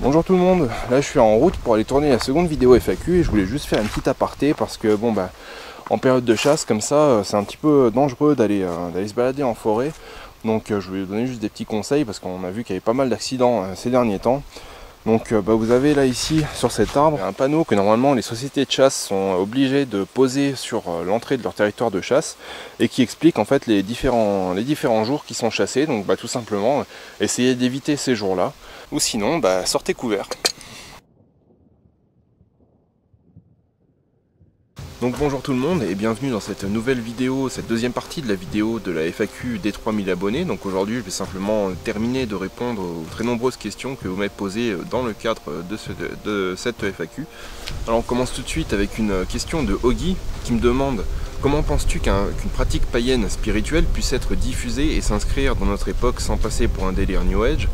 Bonjour tout le monde, là je suis en route pour aller tourner la seconde vidéo FAQ et je voulais juste faire une petite aparté parce que en période de chasse comme ça c'est un petit peu dangereux d'aller se balader en forêt. Donc je voulais vous donner juste des petits conseils parce qu'on a vu qu'il y avait pas mal d'accidents ces derniers temps. Donc vous avez là ici sur cet arbre un panneau que normalement les sociétés de chasse sont obligées de poser sur l'entrée de leur territoire de chasse et qui explique en fait les différents jours qui sont chassés. Donc tout simplement essayez d'éviter ces jours-là ou sinon sortez couverts. Donc bonjour tout le monde et bienvenue dans cette nouvelle vidéo, cette deuxième partie de la vidéo de la FAQ des 3000 abonnés. Donc aujourd'hui je vais simplement terminer de répondre aux très nombreuses questions que vous m'avez posées dans le cadre de cette FAQ. Alors on commence tout de suite avec une question de Oggy qui me demande: comment penses-tu qu'une pratique païenne spirituelle puisse être diffusée et s'inscrire dans notre époque sans passer pour un délire New Age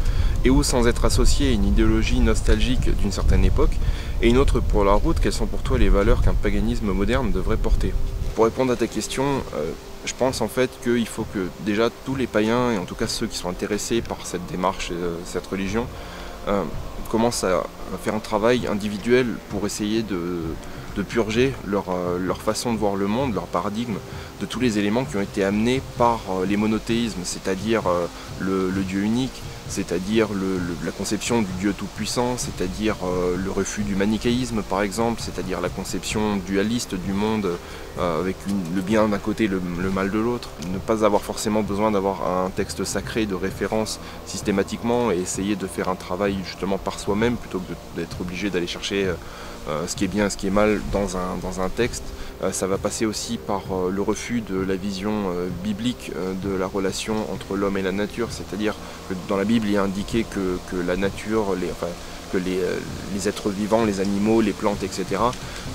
et ou sans être associée à une idéologie nostalgique d'une certaine époque? Et une autre pour la route, quelles sont pour toi les valeurs qu'un paganisme moderne devrait porter? Pour répondre à ta question, je pense en fait qu'il faut que déjà tous les païens, et en tout cas ceux qui sont intéressés par cette démarche et cette religion, commencent à faire un travail individuel pour essayer de purger leur façon de voir le monde, leur paradigme, de tous les éléments qui ont été amenés par les monothéismes, c'est-à-dire le Dieu unique, c'est-à-dire la conception du Dieu tout-puissant, c'est-à-dire le refus du manichéisme par exemple, c'est-à-dire la conception dualiste du monde avec le bien d'un côté, le mal de l'autre. Ne pas avoir forcément besoin d'avoir un texte sacré de référence systématiquement et essayer de faire un travail justement par soi-même plutôt que d'être obligé d'aller chercher ce qui est bien, ce qui est mal dans un texte. Ça va passer aussi par le refus de la vision biblique de la relation entre l'homme et la nature, c'est-à-dire que dans la Bible il est indiqué que la nature, que les êtres vivants, les animaux, les plantes, etc.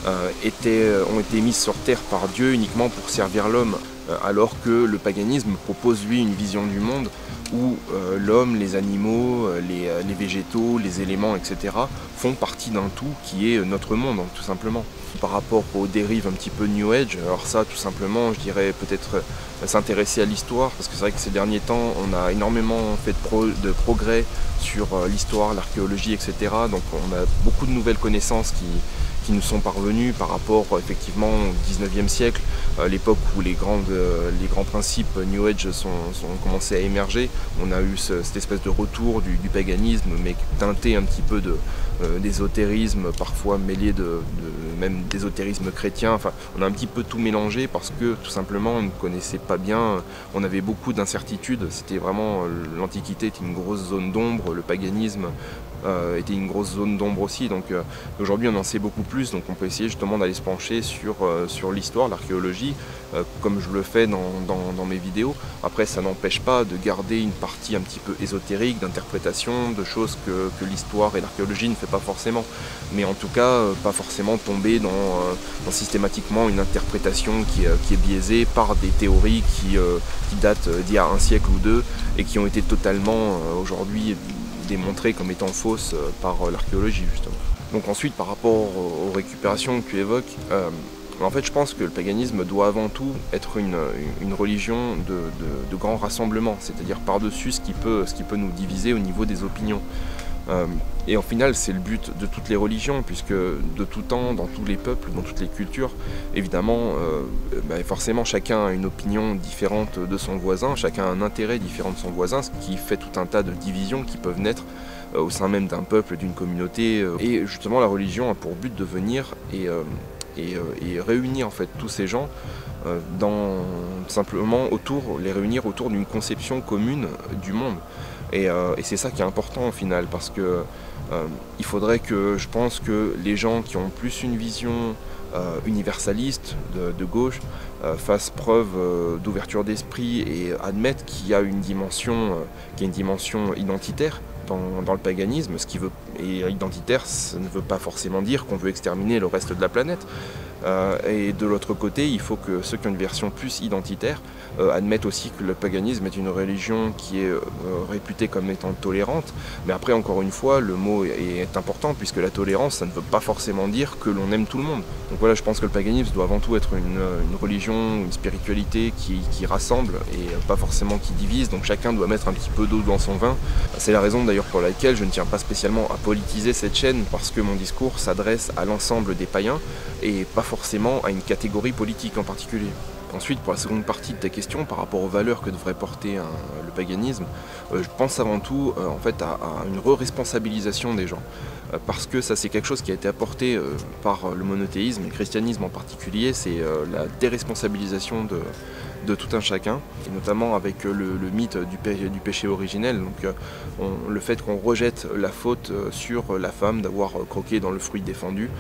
ont été mis sur terre par Dieu uniquement pour servir l'homme, alors que le paganisme propose lui une vision du monde où l'homme, les animaux, les végétaux, les éléments, etc. font partie d'un tout qui est notre monde, tout simplement. Par rapport aux dérives un petit peu New Age, alors ça tout simplement je dirais peut-être s'intéresser à l'histoire, parce que c'est vrai que ces derniers temps on a énormément fait de progrès sur l'histoire, l'archéologie, etc. Donc on a beaucoup de nouvelles connaissances qui nous sont parvenus par rapport effectivement au 19e siècle, l'époque où les grands principes New Age ont commencé à émerger. On a eu cette espèce de retour du paganisme, mais teinté un petit peu d'ésotérisme, parfois mêlé même d'ésotérisme chrétien. Enfin, on a un petit peu tout mélangé parce que tout simplement on ne connaissait pas bien, on avait beaucoup d'incertitudes. C'était vraiment, l'Antiquité était une grosse zone d'ombre, le paganisme était une grosse zone d'ombre aussi, donc aujourd'hui on en sait beaucoup plus, donc on peut essayer justement d'aller se pencher sur l'histoire, l'archéologie, comme je le fais dans mes vidéos. Après ça n'empêche pas de garder une partie un petit peu ésotérique, d'interprétation, de choses que l'histoire et l'archéologie ne fait pas forcément, mais en tout cas pas forcément tomber dans systématiquement une interprétation qui est biaisée par des théories qui datent d'il y a un siècle ou deux et qui ont été totalement aujourd'hui démontrées comme étant fausses par l'archéologie justement. Donc ensuite par rapport aux récupérations que tu évoques, en fait je pense que le paganisme doit avant tout être une religion de grand rassemblement, c'est-à-dire par-dessus ce qui peut nous diviser au niveau des opinions. Et en final c'est le but de toutes les religions, puisque de tout temps, dans tous les peuples, dans toutes les cultures, évidemment forcément chacun a une opinion différente de son voisin, chacun a un intérêt différent de son voisin, ce qui fait tout un tas de divisions qui peuvent naître au sein même d'un peuple, d'une communauté, et justement la religion a pour but de venir et réunir en fait tous ces gens simplement les réunir autour d'une conception commune du monde. Et c'est ça qui est important au final, parce que il faudrait que, je pense que les gens qui ont plus une vision universaliste de gauche fassent preuve d'ouverture d'esprit et admettent qu'il y a une dimension identitaire dans le paganisme, et identitaire, ça ne veut pas forcément dire qu'on veut exterminer le reste de la planète. Et de l'autre côté, il faut que ceux qui ont une version plus identitaire admettent aussi que le paganisme est une religion qui est réputée comme étant tolérante. Mais après, encore une fois, le mot est important, puisque la tolérance, ça ne veut pas forcément dire que l'on aime tout le monde. Donc voilà, je pense que le paganisme doit avant tout être une religion, une spiritualité qui rassemble et pas forcément qui divise. Donc chacun doit mettre un petit peu d'eau dans son vin. C'est la raison d'ailleurs pour laquelle je ne tiens pas spécialement à politiser cette chaîne, parce que mon discours s'adresse à l'ensemble des païens et pas forcément à une catégorie politique en particulier. Ensuite, pour la seconde partie de ta question, par rapport aux valeurs que devrait porter le paganisme, je pense avant tout en fait, à une re-responsabilisation des gens. Parce que ça, c'est quelque chose qui a été apporté par le monothéisme, et le christianisme en particulier, c'est la déresponsabilisation de tout un chacun, et notamment avec le mythe du péché originel, donc le fait qu'on rejette la faute sur la femme d'avoir croqué dans le fruit défendu,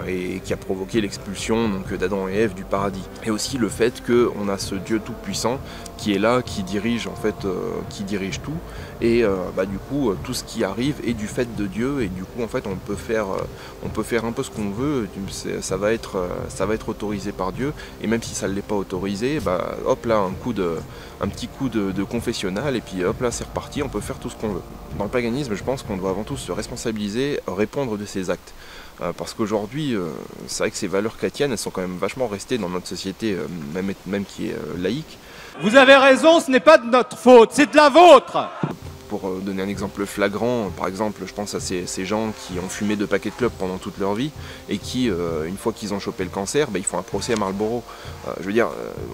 et qui a provoqué l'expulsion d'Adam et Ève du paradis. Et aussi le fait qu'on a ce Dieu tout-puissant qui est là, qui dirige qui dirige tout, et du coup tout ce qui arrive est du fait de Dieu, et du coup en fait on peut faire un peu ce qu'on veut, ça va être autorisé par Dieu, et même si ça ne l'est pas autorisé, hop là un petit coup de confessionnal, et puis hop là c'est reparti, on peut faire tout ce qu'on veut. Dans le paganisme, je pense qu'on doit avant tout se responsabiliser, répondre de ses actes. Parce qu'aujourd'hui, c'est vrai que ces valeurs chrétiennes, elles sont quand même vachement restées dans notre société, même qui est laïque. Vous avez raison, ce n'est pas de notre faute, c'est de la vôtre. Pour donner un exemple flagrant, par exemple, je pense à ces gens qui ont fumé 2 paquets de clopes pendant toute leur vie et qui, une fois qu'ils ont chopé le cancer, ils font un procès à Marlboro. Je veux dire,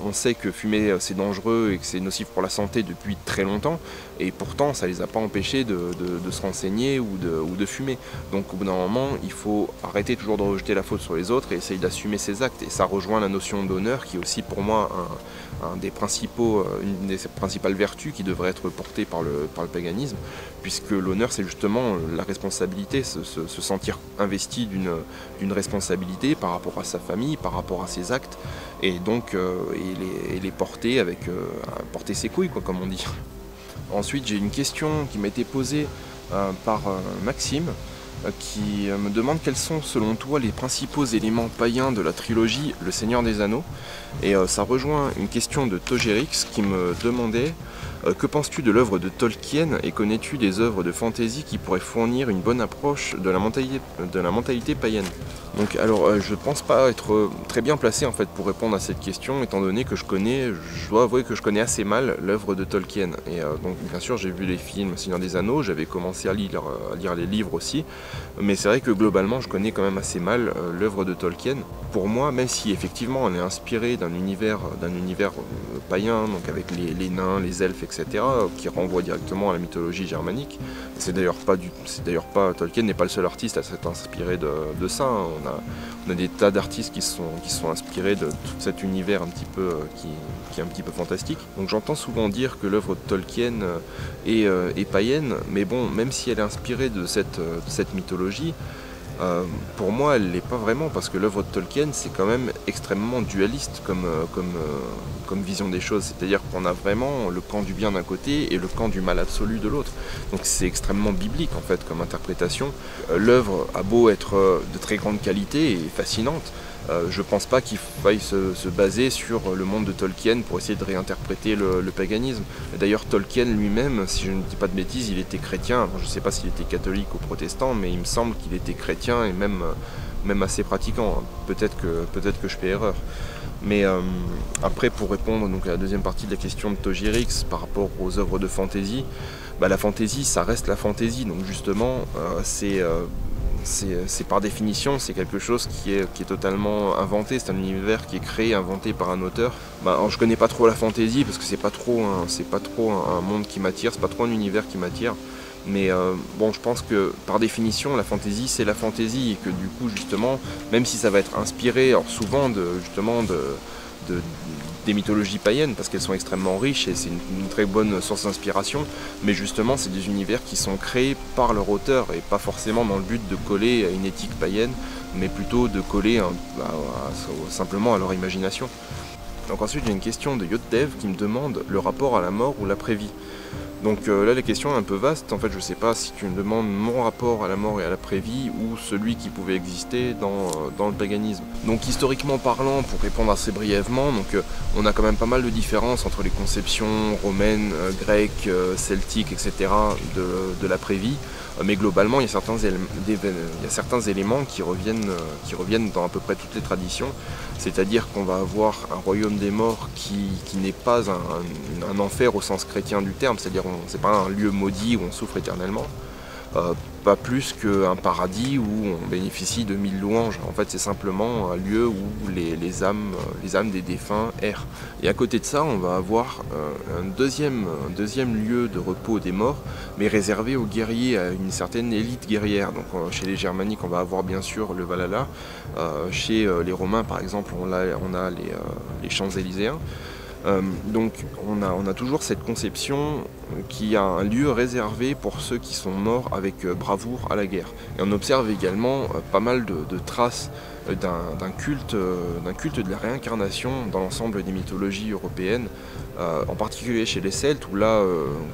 on sait que fumer c'est dangereux et que c'est nocif pour la santé depuis très longtemps, et pourtant ça les a pas empêchés de se renseigner ou de fumer. Donc au bout d'un moment, il faut arrêter toujours de rejeter la faute sur les autres et essayer d'assumer ses actes. Et ça rejoint la notion d'honneur, qui est aussi pour moi une des principales vertus qui devrait être portée par le paganisme, puisque l'honneur c'est justement la responsabilité, se sentir investi d'une responsabilité par rapport à sa famille, par rapport à ses actes, et donc les porter porter ses couilles, comme on dit. Ensuite, j'ai une question qui m'a été posée par Maxime, qui me demande quels sont selon toi les principaux éléments païens de la trilogie Le Seigneur des Anneaux. Et ça rejoint une question de Togerix qui me demandait que penses-tu de l'œuvre de Tolkien et connais-tu des œuvres de fantasy qui pourraient fournir une bonne approche de la mentalité païenne? Donc alors je pense pas être très bien placé en fait pour répondre à cette question, étant donné que je dois avouer que je connais assez mal l'œuvre de Tolkien. Et donc bien sûr j'ai vu les films Seigneur des Anneaux, j'avais commencé à lire les livres aussi, mais c'est vrai que globalement je connais quand même assez mal l'œuvre de Tolkien. Pour moi, même si effectivement elle est inspirée d'un univers païen, donc avec les nains, les elfes, etc., qui renvoie directement à la mythologie germanique. C'est d'ailleurs pas Tolkien n'est pas le seul artiste à s'être inspiré de ça. On a des tas d'artistes qui se sont inspirés de tout cet univers un petit peu qui est un petit peu fantastique. Donc j'entends souvent dire que l'œuvre de Tolkien est païenne, mais bon, même si elle est inspirée de cette mythologie, pour moi elle l'est pas vraiment, parce que l'œuvre de Tolkien c'est quand même extrêmement dualiste comme vision des choses, c'est-à-dire qu'on a vraiment le camp du bien d'un côté et le camp du mal absolu de l'autre. Donc c'est extrêmement biblique en fait comme interprétation. L'œuvre a beau être de très grande qualité et fascinante, je pense pas qu'il faille se baser sur le monde de Tolkien pour essayer de réinterpréter le paganisme. D'ailleurs Tolkien lui-même, si je ne dis pas de bêtises, il était chrétien. Alors, je ne sais pas s'il était catholique ou protestant, mais il me semble qu'il était chrétien et même assez pratiquant. Peut-être que je fais erreur. Mais après, pour répondre donc, à la deuxième partie de la question de Togerix par rapport aux œuvres de fantasy, la fantasy ça reste la fantasy, donc justement c'est par définition, c'est quelque chose qui est totalement inventé, c'est un univers qui est créé, inventé par un auteur. Alors je connais pas trop la fantasy parce que c'est pas trop un monde qui m'attire, c'est pas trop un univers qui m'attire. Mais bon, je pense que par définition, la fantasy c'est la fantasy, et que du coup justement, même si ça va être inspiré, alors souvent des mythologies païennes, parce qu'elles sont extrêmement riches et c'est une très bonne source d'inspiration, mais justement c'est des univers qui sont créés par leur auteur et pas forcément dans le but de coller à une éthique païenne, mais plutôt de coller simplement à leur imagination. Donc ensuite j'ai une question de YodeDev qui me demande le rapport à la mort ou l'après-vie. Donc là la question est un peu vaste, en fait je sais pas si tu me demandes mon rapport à la mort et à l'après-vie ou celui qui pouvait exister dans le paganisme. Donc historiquement parlant, pour répondre assez brièvement, donc, on a quand même pas mal de différences entre les conceptions romaines, grecques, celtiques, etc. de l'après-vie. Mais globalement, il y a certains éléments qui reviennent dans à peu près toutes les traditions. C'est-à-dire qu'on va avoir un royaume des morts qui n'est pas un enfer au sens chrétien du terme, c'est-à-dire c'est pas un lieu maudit où on souffre éternellement. Pas plus qu'un paradis où on bénéficie de 1000 louanges. En fait, c'est simplement un lieu où les âmes des défunts errent. Et à côté de ça, on va avoir un deuxième lieu de repos des morts, mais réservé aux guerriers, à une certaine élite guerrière. Donc, chez les Germaniques, on va avoir bien sûr le Valhalla. Chez les Romains, par exemple, on a les Champs-Élyséens. Donc on a toujours cette conception qui a un lieu réservé pour ceux qui sont morts avec bravoure à la guerre. Et on observe également pas mal de traces d'un culte de la réincarnation dans l'ensemble des mythologies européennes, en particulier chez les Celtes où là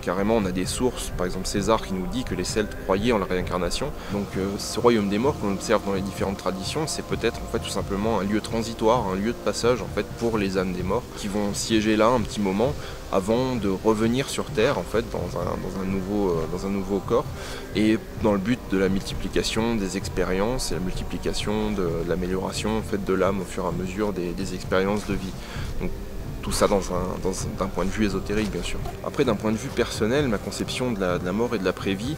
carrément on a des sources, par exemple César qui nous dit que les Celtes croyaient en la réincarnation. Donc ce royaume des morts qu'on observe dans les différentes traditions, c'est peut-être en fait tout simplement un lieu transitoire, un lieu de passage en fait pour les âmes des morts qui vont siéger là un petit moment avant de revenir sur Terre en fait dans un nouveau corps, et dans le but de la multiplication des expériences et la multiplication de l'amélioration en fait, de l'âme au fur et à mesure des expériences de vie. Donc, tout ça d'un point de vue ésotérique bien sûr. Après d'un point de vue personnel, ma conception de la mort et de l'après-vie,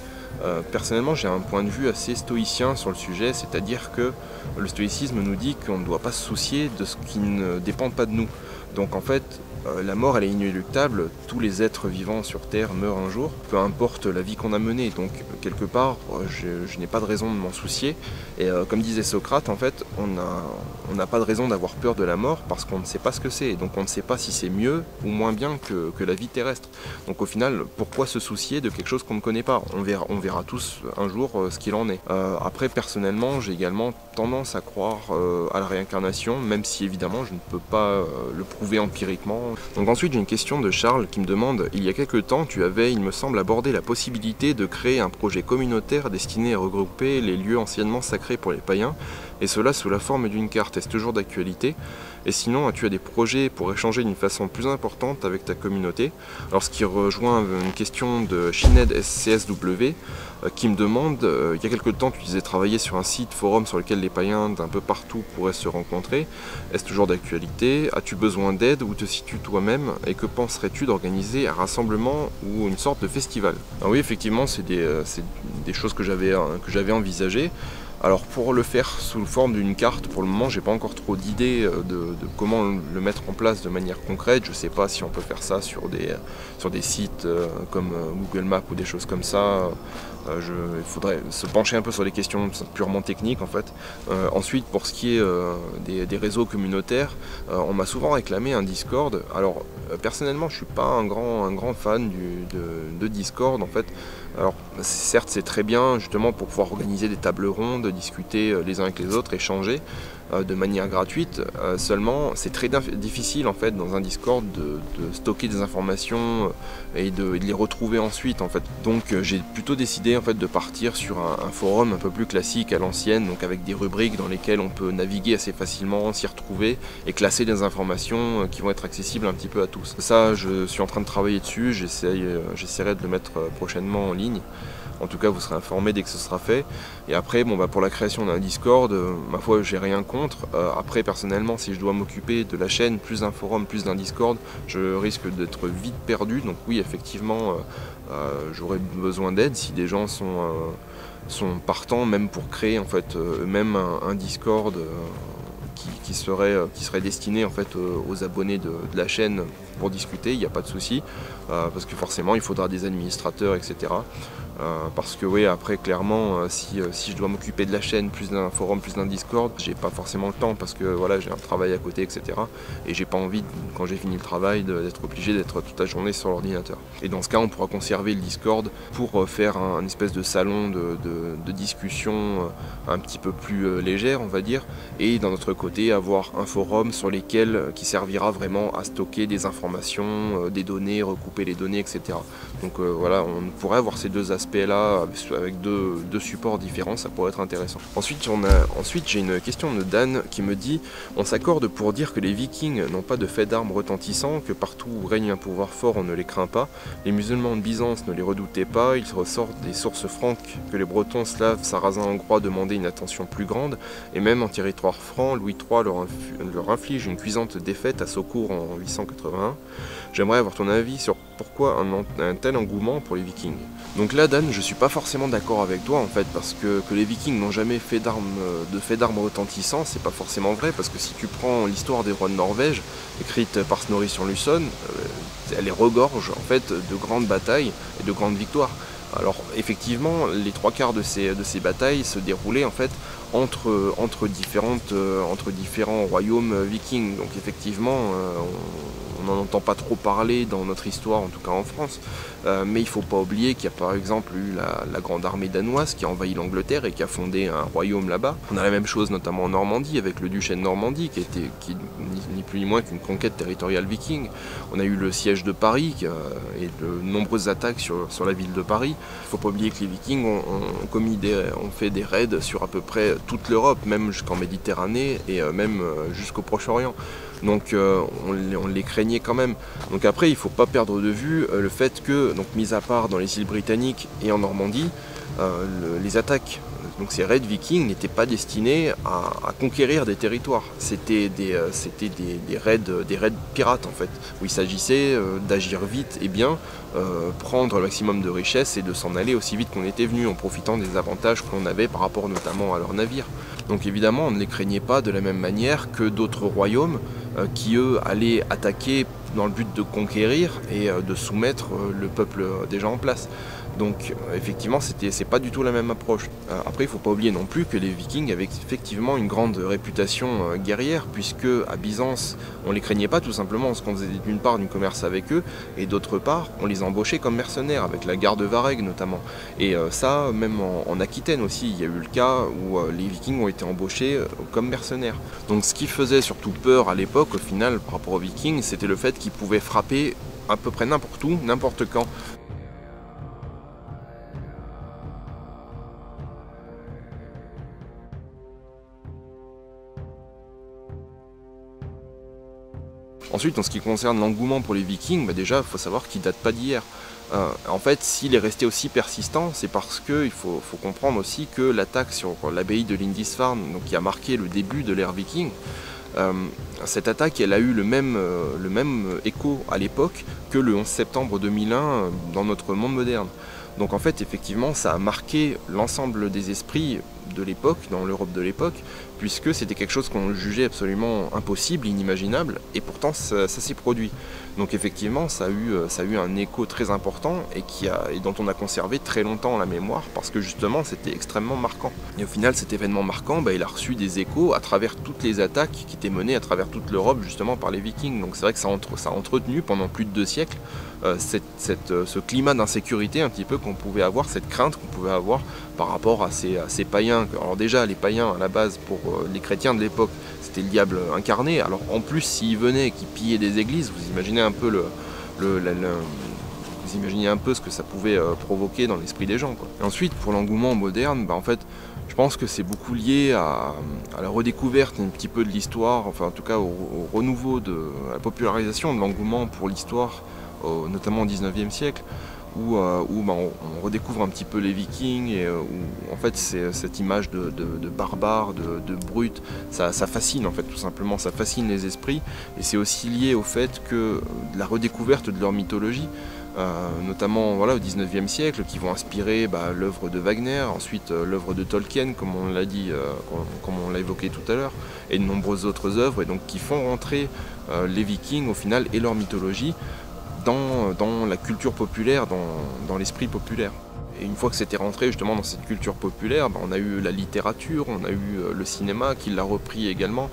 personnellement j'ai un point de vue assez stoïcien sur le sujet, c'est-à-dire que le stoïcisme nous dit qu'on ne doit pas se soucier de ce qui ne dépend pas de nous. Donc en fait, la mort elle est inéluctable, tous les êtres vivants sur Terre meurent un jour, peu importe la vie qu'on a menée, donc quelque part je n'ai pas de raison de m'en soucier, et comme disait Socrate en fait, on n'a pas de raison d'avoir peur de la mort parce qu'on ne sait pas ce que c'est, donc on ne sait pas si c'est mieux ou moins bien que la vie terrestre. Donc au final, pourquoi se soucier de quelque chose qu'on ne connaît pas? On verra tous un jour ce qu'il en est. Après personnellement, j'ai également tendance à croire à la réincarnation, même si évidemment je ne peux pas le prouver empiriquement. Donc ensuite j'ai une question de Charles qui me demande: il y a quelques temps tu avais, il me semble, abordé la possibilité de créer un projet communautaire destiné à regrouper les lieux anciennement sacrés pour les païens, et cela sous la forme d'une carte. Est-ce toujours d'actualité? Et sinon, as-tu des projets pour échanger d'une façon plus importante avec ta communauté? Alors ce qui rejoint une question de Shined SCSW qui me demande, il y a quelques temps tu disais travailler sur un site forum sur lequel les païens d'un peu partout pourraient se rencontrer. Est-ce toujours d'actualité? As-tu besoin d'aide? Où te situes toi-même? Et que penserais-tu d'organiser un rassemblement ou une sorte de festival? Alors oui, effectivement, c'est des choses que j'avais envisagées. Alors pour le faire sous forme d'une carte, pour le moment j'ai pas encore trop d'idées de comment le mettre en place de manière concrète. Je sais pas si on peut faire ça sur des sites comme Google Maps ou des choses comme ça. Il faudrait se pencher un peu sur les questions purement techniques en fait. Ensuite pour ce qui est des réseaux communautaires, on m'a souvent réclamé un Discord. Alors personnellement je suis pas un grand fan de Discord en fait. Alors certes c'est très bien justement pour pouvoir organiser des tables rondes, discuter les uns avec les autres, échanger de manière gratuite, seulement c'est très difficile en fait dans un Discord de stocker des informations et de les retrouver ensuite en fait. Donc j'ai plutôt décidé en fait de partir sur un forum un peu plus classique à l'ancienne, donc avec des rubriques dans lesquelles on peut naviguer assez facilement, s'y retrouver et classer des informations qui vont être accessibles un petit peu à tous. Ça je suis en train de travailler dessus, j'essaierai de le mettre prochainement en ligne. En tout cas, vous serez informés dès que ce sera fait. Et après, bon, pour la création d'un Discord, ma foi, j'ai rien contre. Après, personnellement, si je dois m'occuper de la chaîne, plus d'un forum, plus d'un Discord, je risque d'être vite perdu. Donc oui, effectivement, j'aurais besoin d'aide si des gens sont partants, même pour créer en fait eux-mêmes un Discord qui serait destiné en fait aux abonnés de la chaîne pour discuter. Il n'y a pas de souci, parce que forcément, il faudra des administrateurs, etc. Parce que oui, après clairement, si je dois m'occuper de la chaîne, plus d'un forum, plus d'un Discord, j'ai pas forcément le temps parce que voilà, j'ai un travail à côté, etc. Et j'ai pas envie, quand j'ai fini le travail, d'être obligé d'être toute la journée sur l'ordinateur. Et dans ce cas, on pourra conserver le Discord pour faire un espèce de salon de discussion un petit peu plus légère, on va dire, et d'un autre côté, avoir un forum sur lesquels qui servira vraiment à stocker des informations, des données, recouper les données, etc. Donc voilà, on pourrait avoir ces deux aspects-là avec deux supports différents, ça pourrait être intéressant. Ensuite, j'ai une question de Dan qui me dit « On s'accorde pour dire que les Vikings n'ont pas de fait d'armes retentissant, que partout où règne un pouvoir fort, on ne les craint pas. Les musulmans de Byzance ne les redoutaient pas, ils ressortent des sources franques que les Bretons, Slaves, Sarrasins, Hongrois demandaient une attention plus grande, et même en territoire franc, Louis III leur inflige une cuisante défaite à Saucourt en 881. J'aimerais avoir ton avis sur pourquoi un tel engouement pour les Vikings. » Donc là, Dan, je suis pas forcément d'accord avec toi en fait, parce que les Vikings n'ont jamais fait de fait d'armes retentissants, c'est pas forcément vrai, parce que si tu prends l'histoire des rois de Norvège, écrite par Snorri Sturluson, elle les regorge en fait de grandes batailles et de grandes victoires. Alors effectivement, les trois quarts de ces batailles se déroulaient en fait entre différents royaumes vikings. Donc effectivement, on n'en entend pas trop parler dans notre histoire, en tout cas en France. Mais il ne faut pas oublier qu'il y a par exemple eu la grande armée danoise qui a envahi l'Angleterre et qui a fondé un royaume là-bas. On a la même chose notamment en Normandie avec le duché de Normandie qui est ni plus ni moins qu'une conquête territoriale viking. On a eu le siège de Paris et de nombreuses attaques sur la ville de Paris. Il ne faut pas oublier que les Vikings ont fait des raids sur à peu près toute l'Europe, même jusqu'en Méditerranée et même jusqu'au Proche-Orient. Donc on les craignait quand même. Donc après, il ne faut pas perdre de vue le fait que, donc mis à part dans les îles britanniques et en Normandie, les attaques, donc ces raids vikings n'étaient pas destinés à conquérir des territoires. C'était des raids pirates en fait, où il s'agissait d'agir vite et bien, prendre le maximum de richesses et de s'en aller aussi vite qu'on était venu, en profitant des avantages qu'on avait par rapport notamment à leurs navires. Donc évidemment, on ne les craignait pas de la même manière que d'autres royaumes qui eux allaient attaquer dans le but de conquérir et de soumettre le peuple déjà en place. Donc effectivement, c'est pas du tout la même approche. Après, il ne faut pas oublier non plus que les Vikings avaient effectivement une grande réputation guerrière, puisque à Byzance, on les craignait pas tout simplement parce qu'on faisait d'une part du commerce avec eux, et d'autre part, on les embauchait comme mercenaires, avec la garde de Vareg notamment. Et ça, même en Aquitaine aussi, il y a eu le cas où les Vikings ont été embauchés comme mercenaires. Donc ce qui faisait surtout peur à l'époque, au final, par rapport aux Vikings, c'était le fait qu'ils pouvaient frapper à peu près n'importe où, n'importe quand. Ensuite, en ce qui concerne l'engouement pour les Vikings, déjà, il faut savoir qu'il ne date pas d'hier. En fait, s'il est resté aussi persistant, c'est parce qu'il faut comprendre aussi que l'attaque sur l'abbaye de Lindisfarne, donc qui a marqué le début de l'ère viking, cette attaque, elle a eu le même écho à l'époque que le 11 septembre 2001 dans notre monde moderne. Donc en fait, effectivement, ça a marqué l'ensemble des esprits de l'époque, dans l'Europe de l'époque, puisque c'était quelque chose qu'on jugeait absolument impossible, inimaginable, et pourtant ça s'est produit. Donc effectivement, ça a eu un écho très important et dont on a conservé très longtemps la mémoire, parce que justement c'était extrêmement marquant. Et au final, cet événement marquant, il a reçu des échos à travers toutes les attaques qui étaient menées à travers toute l'Europe justement par les Vikings. Donc c'est vrai que ça a entretenu pendant plus de 2 siècles ce climat d'insécurité un petit peu qu'on pouvait avoir, cette crainte qu'on pouvait avoir par rapport à ces païens. Alors déjà, les païens à la base, pour les chrétiens de l'époque, c'était le diable incarné. Alors en plus, s'ils venaient et qu'ils pillaient des églises, vous imaginez un peu vous imaginez un peu ce que ça pouvait provoquer dans l'esprit des gens, quoi. Et ensuite, pour l'engouement moderne, en fait, je pense que c'est beaucoup lié à la redécouverte un petit peu de l'histoire, enfin en tout cas au renouveau à la popularisation de l'engouement pour l'histoire, notamment au 19e siècle, où on redécouvre un petit peu les Vikings et où en fait cette image de barbare, de brute, ça fascine en fait tout simplement, ça fascine les esprits, et c'est aussi lié au fait que de la redécouverte de leur mythologie, notamment voilà, au 19e siècle, qui vont inspirer l'œuvre de Wagner, ensuite l'œuvre de Tolkien, comme on l'a dit, comme on l'a évoqué tout à l'heure, et de nombreuses autres œuvres, et donc qui font rentrer les Vikings au final et leur mythologie dans la culture populaire, dans l'esprit populaire. Et une fois que c'était rentré justement dans cette culture populaire, on a eu la littérature, on a eu le cinéma qui l'a repris également.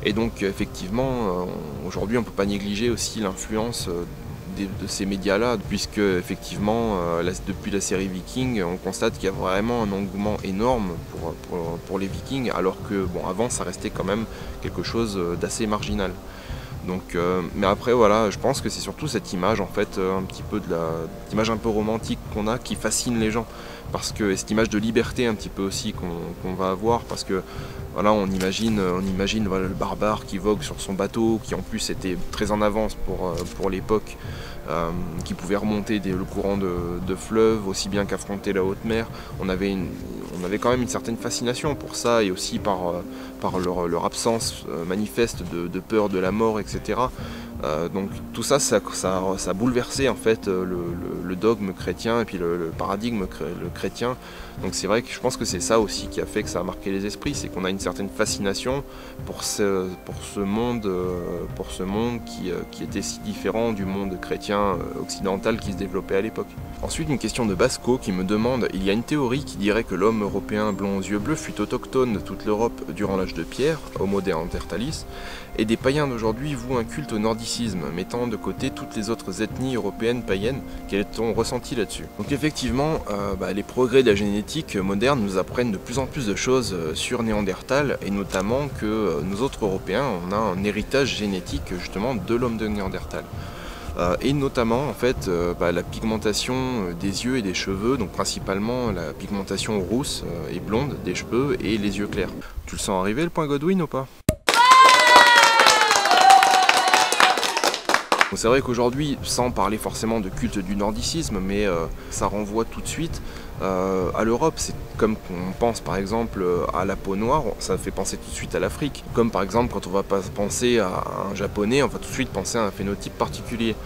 Et donc effectivement, aujourd'hui on ne peut pas négliger aussi l'influence de ces médias-là, puisque effectivement depuis la série Viking, on constate qu'il y a vraiment un engouement énorme pour les Vikings, alors que avant ça restait quand même quelque chose d'assez marginal. Donc, mais après voilà, je pense que c'est surtout cette image en fait, un petit peu image un peu romantique qu'on a qui fascine les gens, parce que cette image de liberté un petit peu aussi qu'on va avoir, parce que voilà, on imagine voilà, le barbare qui vogue sur son bateau, qui en plus était très en avance pour l'époque, qui pouvait remonter le courant de fleuve aussi bien qu'affronter la haute mer. On avait quand même une certaine fascination pour ça, et aussi par leur absence manifeste de peur de la mort, etc. Donc tout ça a bouleversé en fait le dogme chrétien et puis le paradigme chrétien. Donc c'est vrai que je pense que c'est ça aussi qui a fait que ça a marqué les esprits, c'est qu'on a une certaine fascination pour ce monde qui était si différent du monde chrétien occidental qui se développait à l'époque. Ensuite, une question de Basco qui me demande: il y a une théorie qui dirait que l'homme européen blond aux yeux bleus fut autochtone de toute l'Europe durant l'âge de pierre, Homo neanderthalis, et des païens d'aujourd'hui vouent un culte au nordicisme, mettant de côté toutes les autres ethnies européennes païennes. Quel est ton ressenti là-dessus? Donc effectivement, les progrès de la génétique moderne nous apprennent de plus en plus de choses sur Néandertal, et notamment que nous autres Européens, on a un héritage génétique justement de l'homme de Néandertal. Et notamment en fait la pigmentation des yeux et des cheveux, donc principalement la pigmentation rousse et blonde des cheveux et les yeux clairs. Tu le sens arriver le point Godwin ou pas? C'est vrai qu'aujourd'hui, sans parler forcément de culte du nordicisme, mais ça renvoie tout de suite à l'Europe. C'est comme on pense par exemple à la peau noire, ça fait penser tout de suite à l'Afrique. Comme par exemple quand on va penser à un japonais, on va tout de suite penser à un phénotype particulier.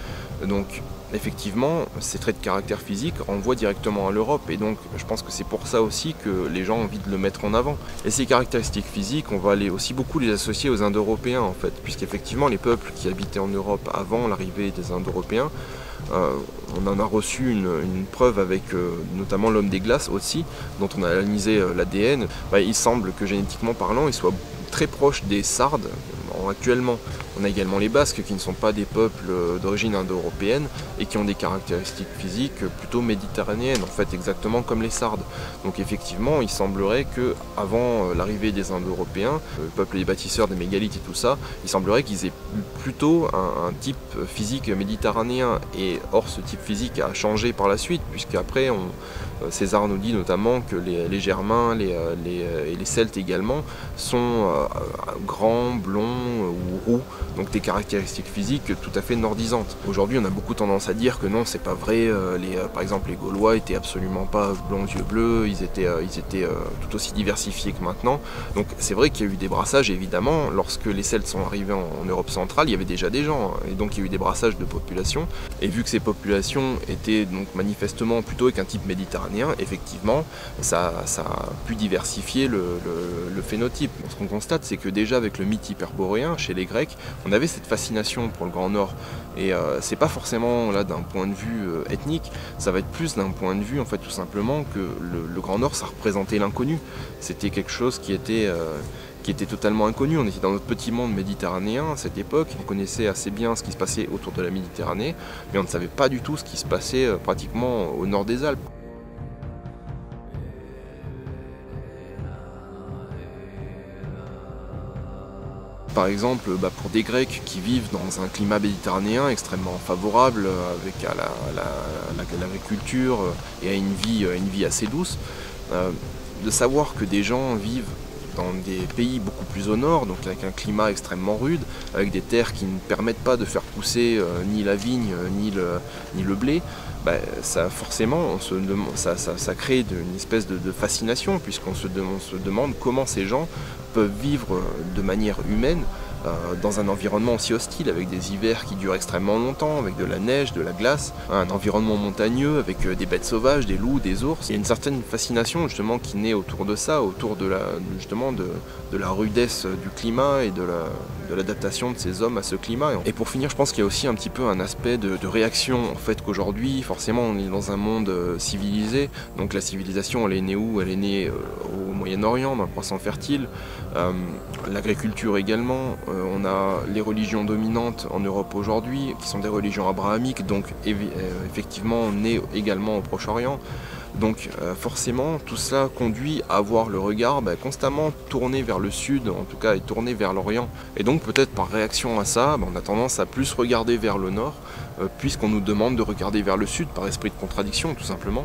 Donc effectivement, ces traits de caractère physique renvoient directement à l'Europe, et donc je pense que c'est pour ça aussi que les gens ont envie de le mettre en avant. Et ces caractéristiques physiques, on va aussi beaucoup les associer aux Indo-Européens en fait, puisqu'effectivement les peuples qui habitaient en Europe avant l'arrivée des Indo-Européens, on en a reçu une preuve avec notamment l'homme des glaces aussi, dont on a analysé l'ADN. Il semble que génétiquement parlant, il soit très proche des Sardes actuellement. On a également les Basques qui ne sont pas des peuples d'origine indo-européenne et qui ont des caractéristiques physiques plutôt méditerranéennes, en fait exactement comme les Sardes. Donc effectivement, il semblerait que avant l'arrivée des Indo-Européens, le peuple des bâtisseurs, des mégalithes et tout ça, il semblerait qu'ils aient plutôt un type physique méditerranéen. Et or, ce type physique a changé par la suite, puisqu'après, César nous dit notamment que les Germains et les Celtes également sont grands, blonds ou roux, donc des caractéristiques physiques tout à fait nordisantes. Aujourd'hui, on a beaucoup tendance à dire que non, c'est pas vrai. Par exemple, les Gaulois étaient absolument pas blonds aux yeux bleus, ils étaient tout aussi diversifiés que maintenant. Donc c'est vrai qu'il y a eu des brassages, évidemment. Lorsque les Celtes sont arrivés en Europe centrale, il y avait déjà des gens, et donc il y a eu des brassages de populations. Et vu que ces populations étaient donc manifestement plutôt avec un type méditerranéen, effectivement, ça a pu diversifier le phénotype. Ce qu'on constate, c'est que déjà avec le mythe hyperboréen, chez les Grecs, on avait cette fascination pour le Grand Nord. Et c'est pas forcément là d'un point de vue ethnique, ça va être plus d'un point de vue en fait tout simplement que le Grand Nord, ça représentait l'inconnu. C'était quelque chose qui était totalement inconnu. On était dans notre petit monde méditerranéen à cette époque, on connaissait assez bien ce qui se passait autour de la Méditerranée, mais on ne savait pas du tout ce qui se passait pratiquement au nord des Alpes. Par exemple, pour des Grecs qui vivent dans un climat méditerranéen extrêmement favorable, avec l'agriculture et à une vie assez douce, de savoir que des gens vivent dans des pays beaucoup plus au nord, donc avec un climat extrêmement rude, avec des terres qui ne permettent pas de faire pousser ni la vigne ni le blé, ça forcément ça crée une espèce de fascination, puisqu'on se demande comment ces gens peuvent vivre de manière humaine dans un environnement aussi hostile, avec des hivers qui durent extrêmement longtemps, avec de la neige, de la glace, un environnement montagneux avec des bêtes sauvages, des loups, des ours. Il y a une certaine fascination justement qui naît autour de ça, autour de la rudesse du climat et de de l'adaptation de ces hommes à ce climat. Et pour finir, je pense qu'il y a aussi un petit peu un aspect de réaction, en fait, qu'aujourd'hui, forcément, on est dans un monde civilisé, donc la civilisation, elle est née où? Elle est née au Moyen-Orient, dans le croissant fertile, l'agriculture également, on a les religions dominantes en Europe aujourd'hui, qui sont des religions abrahamiques, donc effectivement nées également au Proche-Orient. Donc forcément, tout cela conduit à avoir le regard constamment tourné vers le sud, en tout cas, et tourné vers l'Orient. Et donc peut-être par réaction à ça, on a tendance à plus regarder vers le nord, puisqu'on nous demande de regarder vers le sud, par esprit de contradiction tout simplement.